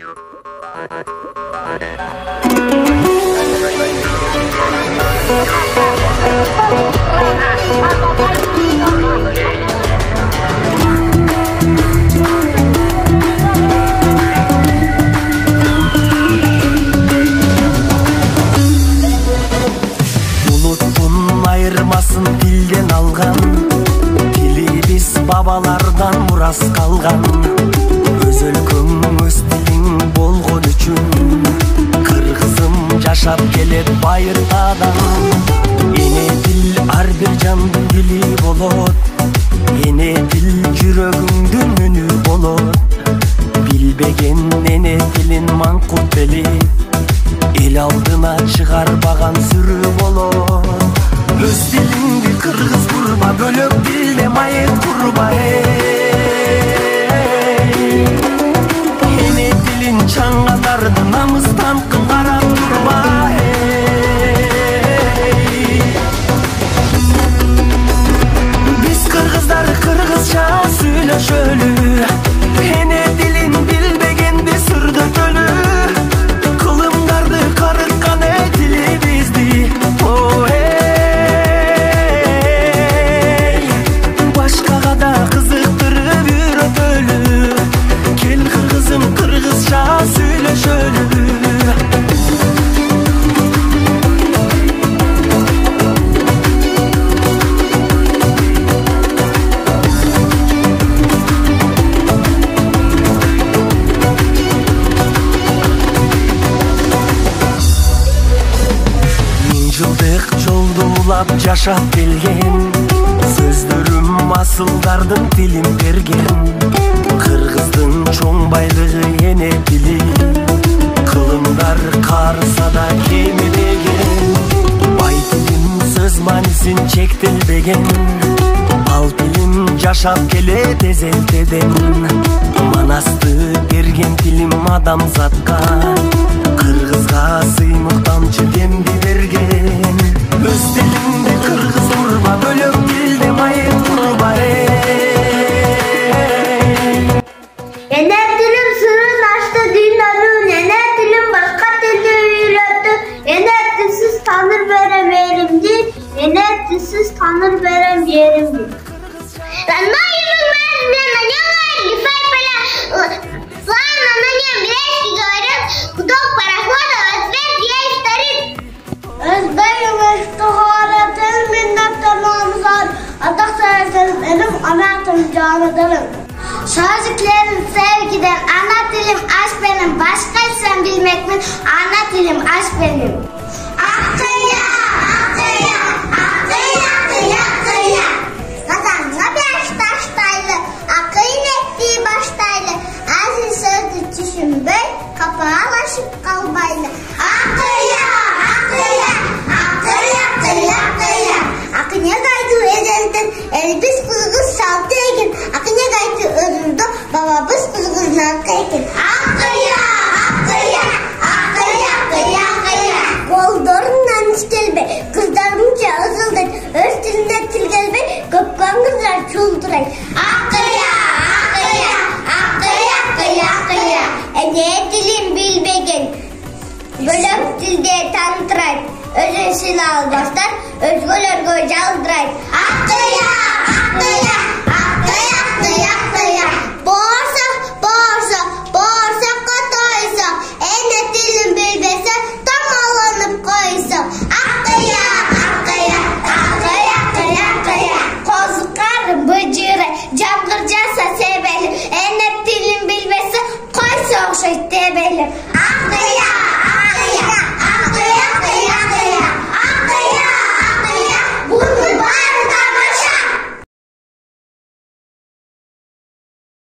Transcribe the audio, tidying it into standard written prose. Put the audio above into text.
Bulutun ayırmasın dilden algan, dili biz babalardan muras kalgan. Öz өлкөң öz dilin bolgon üçün, kırgızım жашап келет байыртадан. Эне дил ар бир жандын дили болот, эне дил жүрөгүңдүн үнү болот. Билбеген эне дилин маңкут белип, эл алдына чыгарбаган сүрү болот. Өз дилиңди кыргыз курба, бөлөк дилде майыт курба. Эне дилин чаңгандарды намыстан карап турба. Биз кыргыздар кыргызча сүйлөшөлү, эне дилин билбегенди сүрдөтөлү. Кылымдарды карыткан дили бизди. Башкага да кызыктырып үйрөтөлү, кел кыргызым кыргызча сүйлөшөлү. Жашап келген сөздөрүм асылдардын тилин берген. Кыргыздын чоң байлыгы эне тили, кылымдар карыса да кемебеген. Бай тилим сөз маанисин чектелбеген, ал тилим жашап келет эзелтеден. Манасты берген тилим адамзатка, кыргызга сыймык тамчы демди берген. Өз дилиңди кыргыз курба, бөлөк дилде майыт курба. Эне тилим сырын ачты дүйнөнүн, эне тилим башка тилди үйрөттү. Эне тилсиз таныр берем эримди, эне тилсиз таныр берем жеримди. Sözcüklerin sevgiden, ana dilim aşk benim, başkaysam bilmekmin, ana dilim aşk benim. Akıya, akıya, akıya, akıya, akıya. Kazanına beş taştaylı, akıyın ettiği baştaylı. Aziz sözlü düşünböy, kapağalaşıp kalbaylı. Akıya, akıya, akıya, akıya, akıya. Akıya kaydı ezelden, elbis kızgız saltı ekin. Akıya kaydı özüldü, babamız kızgızdan kayken. Akıya, akıya, akıya, akıya, akıya. Kollarından istelbe, kızlarımca azıldır. Öz diline til gelbe, köpkan kızlar çulduray. Akıya, akıya, akıya, akıya, akıya. Ene dilim bilbegen, bölök dilde tanıtıray. Özün silah bastar, özgürler göz aldıray. Akıya, akıya.